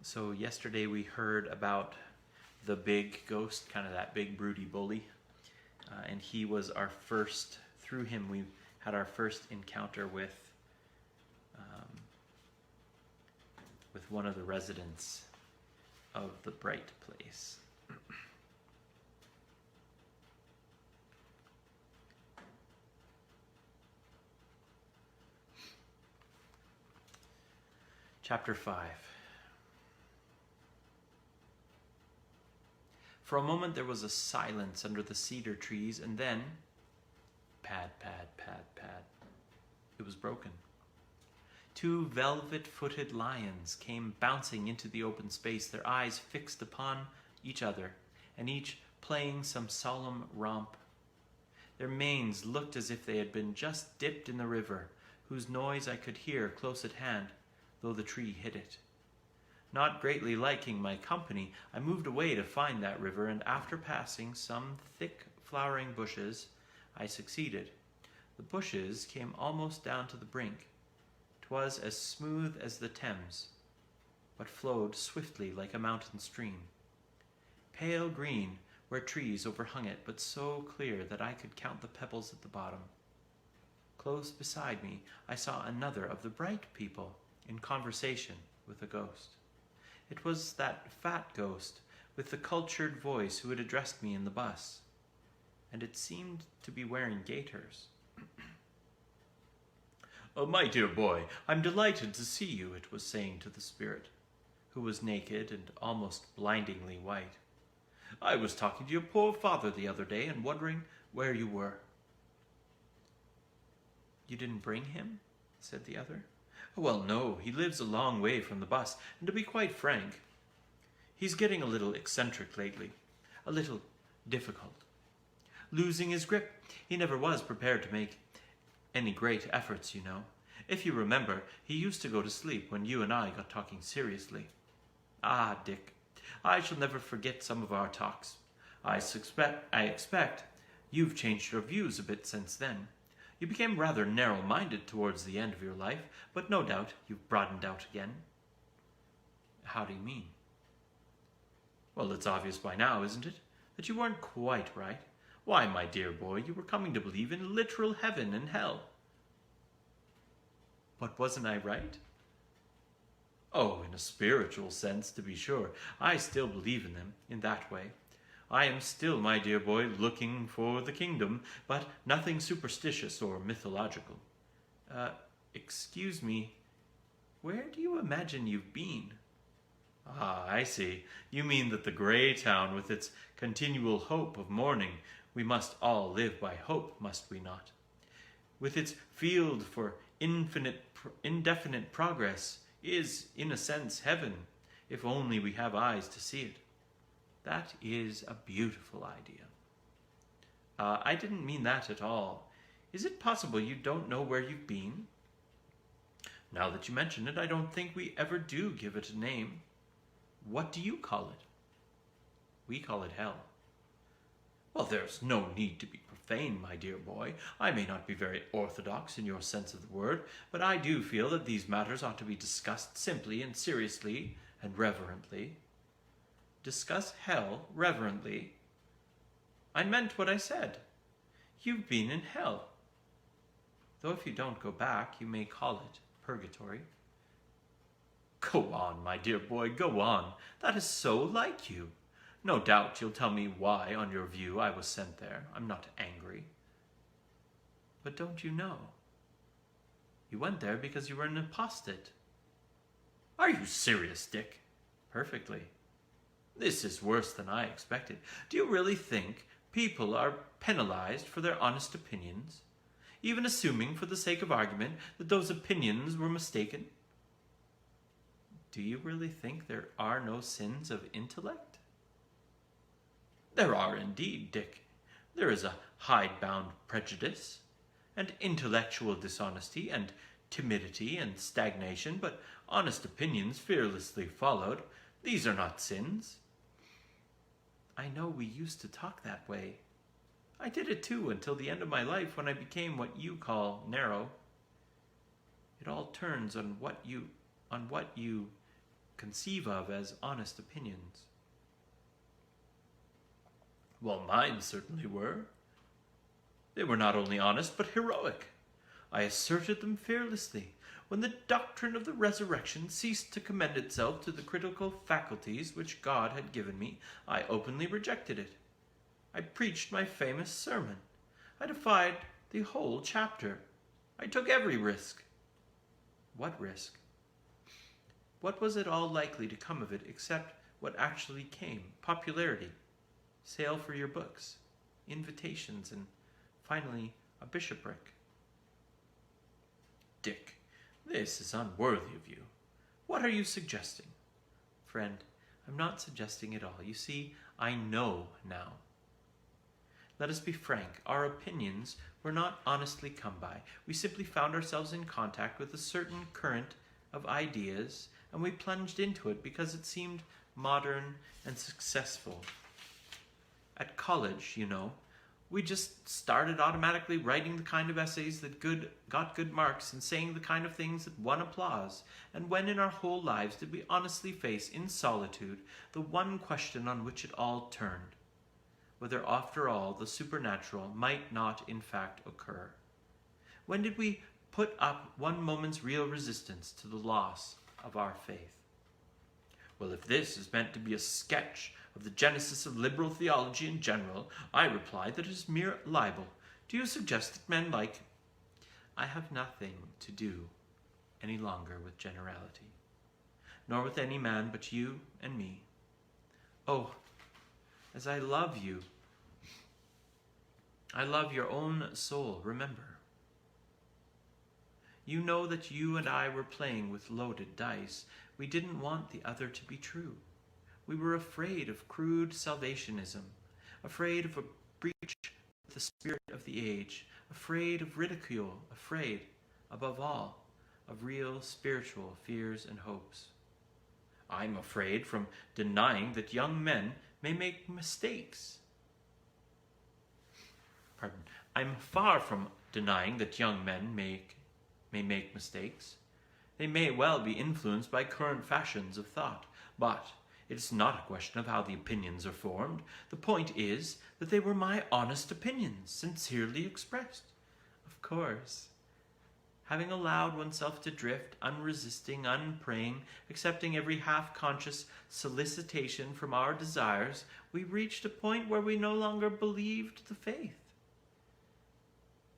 So yesterday we heard about the big ghost, kind of that big broody bully, and he was our first. Through him, we had our first encounter with one of the residents of the Bright Place. Chapter 5. For a moment there was a silence under the cedar trees, and then, pad, pad, pad, pad, it was broken. Two velvet-footed lions came bouncing into the open space, their eyes fixed upon each other, and each playing some solemn romp. Their manes looked as if they had been just dipped in the river, whose noise I could hear close at hand, though the tree hid it. Not greatly liking my company, I moved away to find that river, and after passing some thick flowering bushes, I succeeded. The bushes came almost down to the brink. 'Twas as smooth as the Thames, but flowed swiftly like a mountain stream. Pale green where trees overhung it, but so clear that I could count the pebbles at the bottom. Close beside me, I saw another of the bright people in conversation with a ghost. It was that fat ghost with the cultured voice who had addressed me in the bus, and it seemed to be wearing gaiters. "Oh, my dear boy, I'm delighted to see you," it was saying to the spirit, who was naked and almost blindingly white. "I was talking to your poor father the other day and wondering where you were." "You didn't bring him?" said the other. "Well, no, he lives a long way from the bus, and to be quite frank, he's getting a little eccentric lately, a little difficult. Losing his grip. He never was prepared to make any great efforts, you know. If you remember, he used to go to sleep when you and I got talking seriously. Ah, Dick, I shall never forget some of our talks. I expect you've changed your views a bit since then. You became rather narrow-minded towards the end of your life, but no doubt you've broadened out again." "How do you mean?" "Well, it's obvious by now, isn't it, that you weren't quite right? Why, my dear boy, you were coming to believe in literal heaven and hell." "But wasn't I right?" "Oh, in a spiritual sense, to be sure. I still believe in them, in that way. I am still, my dear boy, looking for the kingdom, but nothing superstitious or mythological. Excuse me, where do you imagine you've been?" "Ah, I see. You mean that the grey town, with its continual hope of morning, we must all live by hope, must we not? With its field for indefinite progress, is, in a sense, heaven, if only we have eyes to see it. That is a beautiful idea." "I didn't mean that at all. Is it possible you don't know where you've been?" "Now that you mention it, I don't think we ever do give it a name. What do you call it?" "We call it hell." "Well, there's no need to be profane, my dear boy. I may not be very orthodox in your sense of the word, but I do feel that these matters ought to be discussed simply and seriously and reverently." "Discuss hell reverently?" "I meant what I said. You've been in hell. Though if you don't go back, you may call it purgatory." "Go on, my dear boy, go on. That is so like you. No doubt you'll tell me why, on your view, I was sent there. I'm not angry." "But don't you know? You went there because you were an apostate." "Are you serious, Dick?" "Perfectly." "This is worse than I expected. Do you really think people are penalized for their honest opinions, even assuming, for the sake of argument, that those opinions were mistaken?" "Do you really think there are no sins of intellect?" "There are indeed, Dick. There is a hidebound prejudice, and intellectual dishonesty, and timidity, and stagnation, but honest opinions fearlessly followed, these are not sins." "I know we used to talk that way. I did it too until the end of my life, when I became what you call narrow. It all turns on what you conceive of as honest opinions. Well, mine certainly were. They were not only honest, but heroic. I asserted them fearlessly. When the doctrine of the resurrection ceased to commend itself to the critical faculties which God had given me, I openly rejected it. I preached my famous sermon. I defied the whole chapter. I took every risk. What risk? What was at all likely to come of it except what actually came? Popularity, sale for your books, invitations, and finally a bishopric. Dick, this is unworthy of you. What are you suggesting? Friend, I'm not suggesting at all. You see, I know now. Let us be frank. Our opinions were not honestly come by. We simply found ourselves in contact with a certain current of ideas, and we plunged into it because it seemed modern and successful. At college, you know, we just started automatically writing the kind of essays that got good marks and saying the kind of things that won applause. And when in our whole lives did we honestly face, in solitude, the one question on which it all turned? Whether, after all, the supernatural might not in fact occur? When did we put up one moment's real resistance to the loss of our faith? Well, if this is meant to be a sketch of the genesis of liberal theology in general, I reply that it is mere libel. Do you suggest that men like... I have nothing to do any longer with generality, nor with any man but you and me. Oh, as I love you, I love your own soul, remember. You know that you and I were playing with loaded dice. We didn't want the other to be true. We were afraid of crude salvationism, afraid of a breach with the spirit of the age, afraid of ridicule, afraid, above all, of real spiritual fears and hopes. I'm afraid from denying that young men may make mistakes. I'm far from denying that young men may make mistakes. They may well be influenced by current fashions of thought, but it is not a question of how the opinions are formed. The point is that they were my honest opinions, sincerely expressed. Of course, having allowed oneself to drift, unresisting, unpraying, accepting every half-conscious solicitation from our desires, we reached a point where we no longer believed the faith.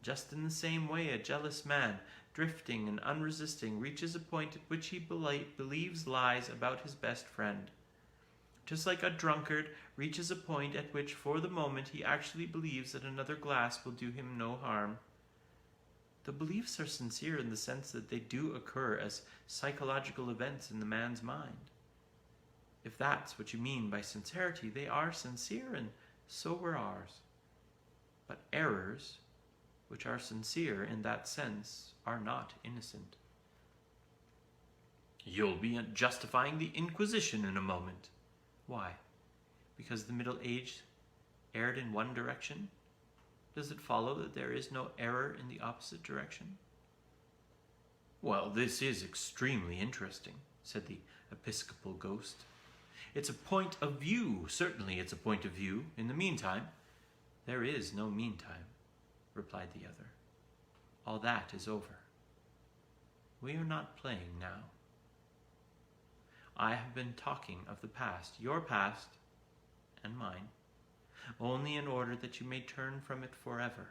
Just in the same way, a jealous man, drifting and unresisting, reaches a point at which he believes lies about his best friend. Just like a drunkard reaches a point at which, for the moment, he actually believes that another glass will do him no harm. The beliefs are sincere in the sense that they do occur as psychological events in the man's mind. If that's what you mean by sincerity, they are sincere, and so were ours. But errors, which are sincere in that sense, are not innocent. You'll be justifying the Inquisition in a moment. Why? Because the Middle Age erred in one direction? Does it follow that there is no error in the opposite direction? Well, this is extremely interesting, said the Episcopal ghost. It's a point of view. Certainly it's a point of view. In the meantime, there is no meantime, replied the other. All that is over. We are not playing now. I have been talking of the past, your past and mine, only in order that you may turn from it forever.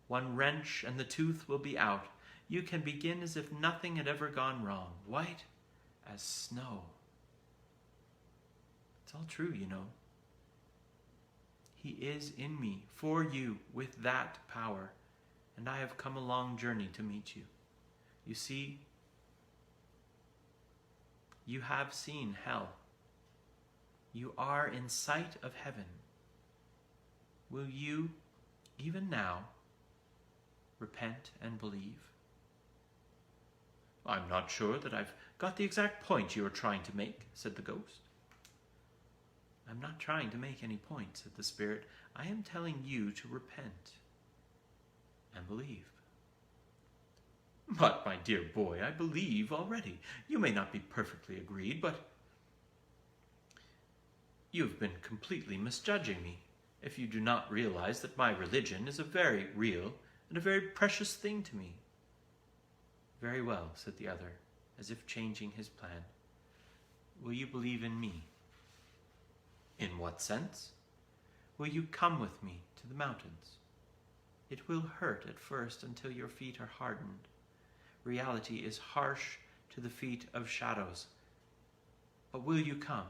One wrench and the tooth will be out. You can begin as if nothing had ever gone wrong, white as snow. It's all true, you know. He is in me, for you, with that power, and I have come a long journey to meet you. You see, you have seen hell. You are in sight of heaven. Will you, even now, repent and believe? I'm not sure that I've got the exact point you are trying to make, said the ghost. I'm not trying to make any point, said the spirit. I am telling you to repent and believe. But, my dear boy, I believe already. You may not be perfectly agreed, but you've been completely misjudging me if you do not realize that my religion is a very real and a very precious thing to me. Very well, said the other, as if changing his plan. Will you believe in me? In what sense? Will you come with me to the mountains? It will hurt at first until your feet are hardened. Reality is harsh to the feet of shadows. But will you come?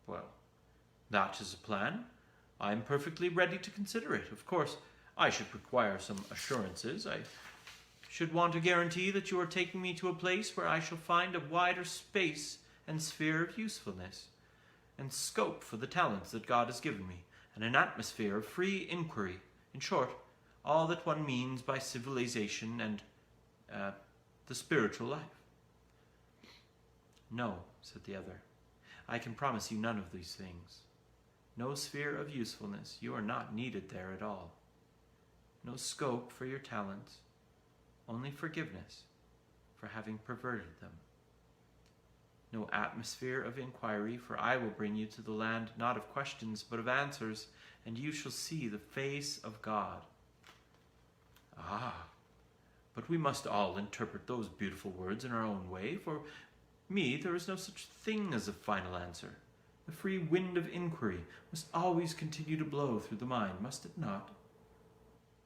Well, that is a plan. I am perfectly ready to consider it. Of course, I should require some assurances. I should want a guarantee that you are taking me to a place where I shall find a wider space and sphere of usefulness, and scope for the talents that God has given me, and an atmosphere of free inquiry. In short, all that one means by civilization and the spiritual life. No, said the other, I can promise you none of these things. No sphere of usefulness. You are not needed there at all. No scope for your talents. Only forgiveness for having perverted them. No atmosphere of inquiry, for I will bring you to the land not of questions but of answers, and you shall see the face of God. Ah, but we must all interpret those beautiful words in our own way. For me, there is no such thing as a final answer. The free wind of inquiry must always continue to blow through the mind, must it not?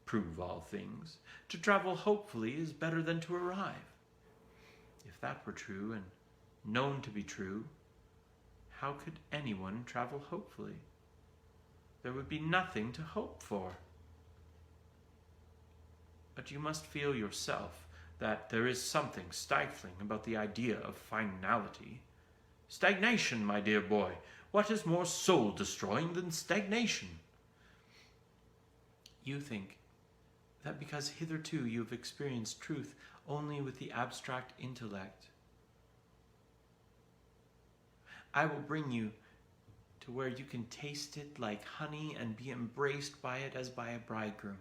Prove all things. To travel hopefully is better than to arrive. If that were true and known to be true, how could anyone travel hopefully? There would be nothing to hope for. But you must feel yourself that there is something stifling about the idea of finality. Stagnation, my dear boy. What is more soul-destroying than stagnation? You think that because hitherto you have experienced truth only with the abstract intellect, I will bring you to where you can taste it like honey and be embraced by it as by a bridegroom.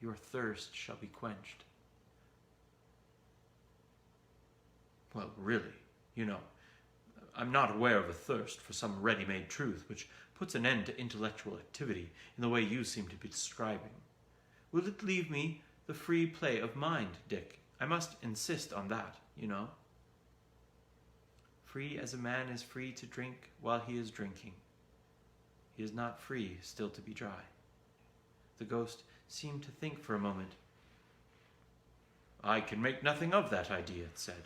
Your thirst shall be quenched. Well, really, I'm not aware of a thirst for some ready-made truth which puts an end to intellectual activity in the way you seem to be describing. Will it leave me the free play of mind, Dick? I must insist on that, Free as a man is free to drink while he is drinking. He is not free still to be dry. The ghost seemed to think for a moment. I can make nothing of that idea, it said.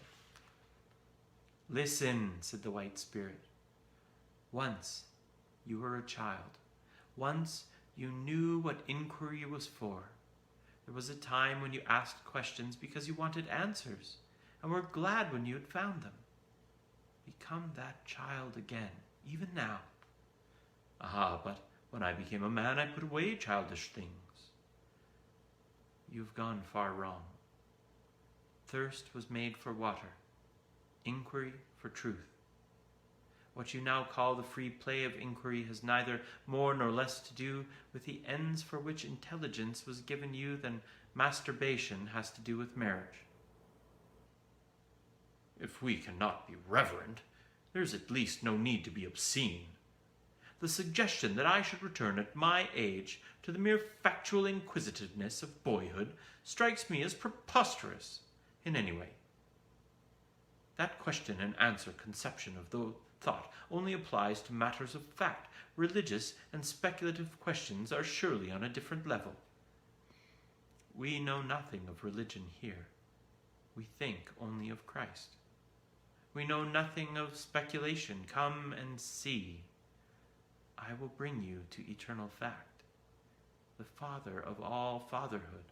Listen, said the white spirit. Once you were a child. Once you knew what inquiry was for. There was a time when you asked questions because you wanted answers, and were glad when you had found them. Become that child again, even now. Ah, but when I became a man, I put away childish things. You've gone far wrong. Thirst was made for water, inquiry for truth. What you now call the free play of inquiry has neither more nor less to do with the ends for which intelligence was given you than masturbation has to do with marriage. If we cannot be reverent, there's at least no need to be obscene. The suggestion that I should return at my age to the mere factual inquisitiveness of boyhood strikes me as preposterous in any way. That question and answer conception of the thought only applies to matters of fact. Religious and speculative questions are surely on a different level. We know nothing of religion here. We think only of Christ. We know nothing of speculation. Come and see. I will bring you to eternal fact, the Father of all fatherhood,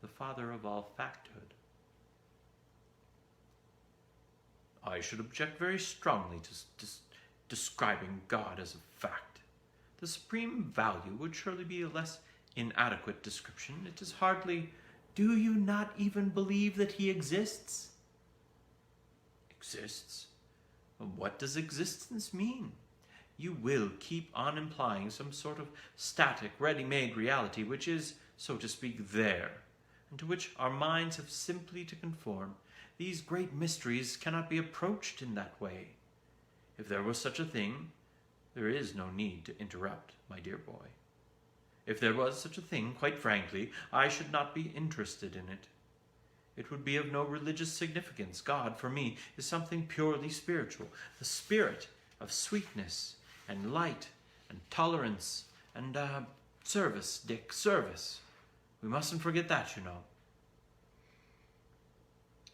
the Father of all facthood. I should object very strongly to describing God as a fact. The supreme value would surely be a less inadequate description. It is hardly, do you not even believe that he exists? Exists? What does existence mean? You will keep on implying some sort of static, ready-made reality which is, so to speak, there, and to which our minds have simply to conform, these great mysteries cannot be approached in that way. If there was such a thing, there is no need to interrupt, my dear boy. If there was such a thing, quite frankly, I should not be interested in it. It would be of no religious significance. God, for me, is something purely spiritual, the spirit of sweetness and light and tolerance and service, Dick, service. We mustn't forget that, you know.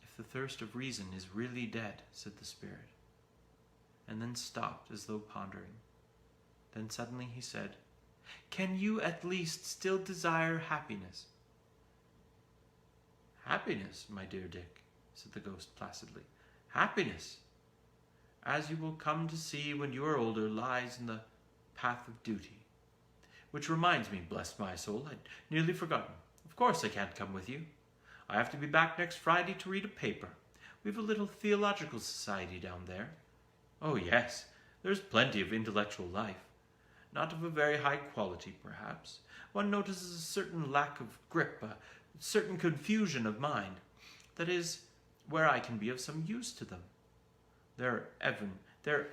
If the thirst of reason is really dead, said the spirit, and then stopped as though pondering. Then suddenly he said, can you at least still desire happiness? Happiness, my dear Dick, said the ghost placidly. Happiness, as you will come to see when you are older, lies in the path of duty. Which reminds me, bless my soul, I'd nearly forgotten. Of course I can't come with you. I have to be back next Friday to read a paper. We've a little theological society down there. Oh, yes, there's plenty of intellectual life. Not of a very high quality, perhaps. One notices a certain lack of grip, a certain confusion of mind. That is, where I can be of some use to them. There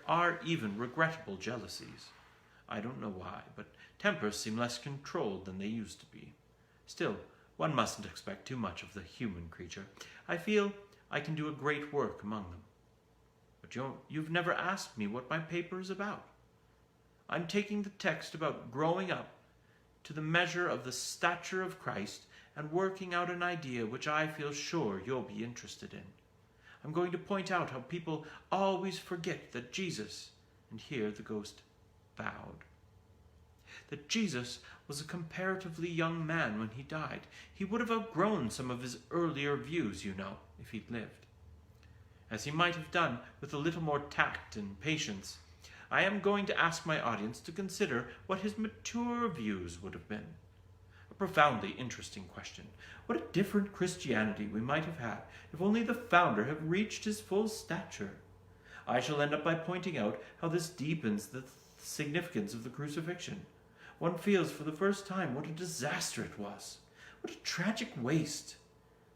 are even regrettable jealousies. I don't know why, but tempers seem less controlled than they used to be. Still, one mustn't expect too much of the human creature. I feel I can do a great work among them. But you've never asked me what my paper is about. I'm taking the text about growing up to the measure of the stature of Christ and working out an idea which I feel sure you'll be interested in. I'm going to point out how people always forget that Jesus, and here the ghost bowed, that Jesus was a comparatively young man when he died. He would have outgrown some of his earlier views, you know, if he'd lived. As he might have done with a little more tact and patience, I am going to ask my audience to consider what his mature views would have been. A profoundly interesting question. What a different Christianity we might have had if only the founder had reached his full stature. I shall end up by pointing out how this deepens the significance of the crucifixion. One feels for the first time what a disaster it was. What a tragic waste.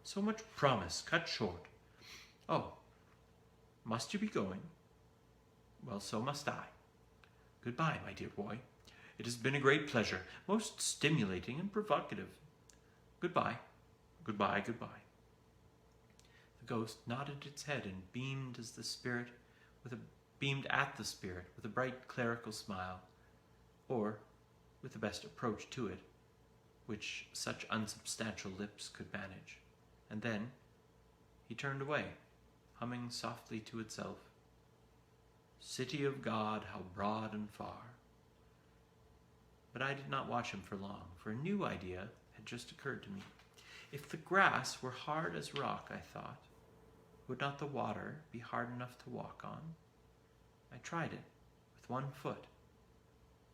So much promise cut short. Oh, must you be going? Well, so must I. Goodbye, my dear boy. It has been a great pleasure, most stimulating and provocative. Goodbye, goodbye, goodbye. The ghost nodded its head and beamed at the spirit with a bright clerical smile, or with the best approach to it, which such unsubstantial lips could manage. And then he turned away, humming softly to itself, City of God, how broad and far. But I did not watch him for long, for a new idea had just occurred to me. If the grass were hard as rock, I thought, would not the water be hard enough to walk on? I tried it with one foot,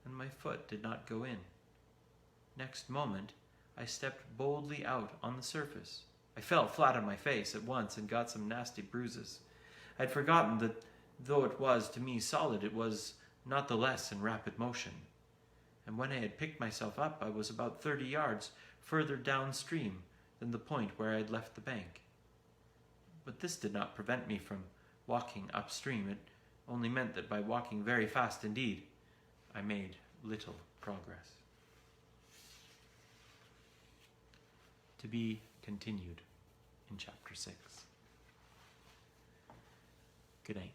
and my foot did not go in. Next moment, I stepped boldly out on the surface. I fell flat on my face at once and got some nasty bruises. I had forgotten that though it was to me solid, it was not the less in rapid motion. And when I had picked myself up, I was about 30 yards further downstream than the point where I had left the bank. But this did not prevent me from walking upstream. It only meant that by walking very fast indeed, I made little progress. To be continued in Chapter 6. Good night.